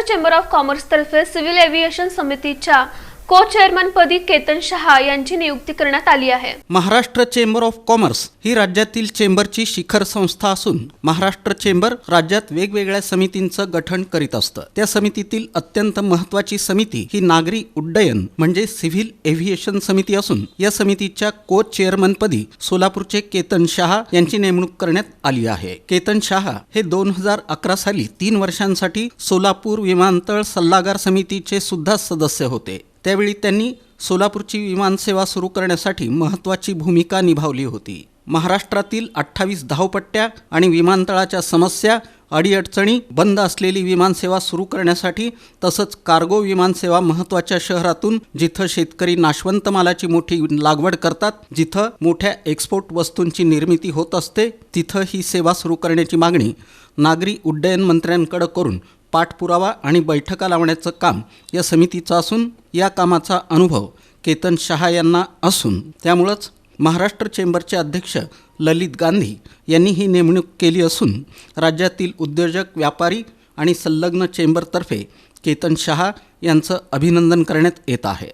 Chamber of commerce तर्फे civil aviation समितीच्या को चेअरमन पदी केतन शहा यांची नियुक्ती करण्यात आली आहे। महाराष्ट्र चेंबर ऑफ कॉमर्स ही राज्यातील चेंबरची शिखर संस्था असून महाराष्ट्र चेंबर राज्यात वेगवेगळ्या समितींचं गठन करीत असतं। त्या समितीतील अत्यंत महत्त्वाची समिती ही नागरी उड्डयन म्हणजे सिव्हिल एव्हिएशन समिती असून या समितीच्या को चेअरमन पदी सोलापूरचे केतन शहा यांची नेमणूक करण्यात आली आहे। केतन शहा हे 2011 साली 3 वर्षांसाठी सोलापूर विमानतळ सल्लागार समितीचे सुद्धा सदस्य होते। त्यावेळी त्यांनी सोलापूरची विमानसेवा सुरू करण्यासाठी महत्त्वाची भूमिका निभावली होती। महाराष्ट्रातील 28 धावपट्ट्या आणि विमानतळाच्या समस्या, अडीअडचणी, बंद असलेली विमानसेवा सुरू करण्यासाठी तसंच कार्गो विमानसेवा महत्त्वाच्या शहरातून जिथं शेतकरी नाशवंत मालाची मोठी लागवड करतात, जिथं मोठ्या एक्सपोर्ट वस्तूंची निर्मिती होत असते, तिथं ही सेवा सुरू करण्याची मागणी नागरी उड्डयन मंत्र्यांकडे करून पाठपुरावा आणि बैठका लावण्याचं काम या समितीचं असून या कामाचा अनुभव केतन शहा यांना असून त्यामुळंच महाराष्ट्र चेंबरचे अध्यक्ष ललित गांधी यांनी ही नेमणूक केली असून राज्यातील उद्योजक, व्यापारी आणि संलग्न चेंबरतर्फे केतन शहा यांचं अभिनंदन करण्यात येत आहे।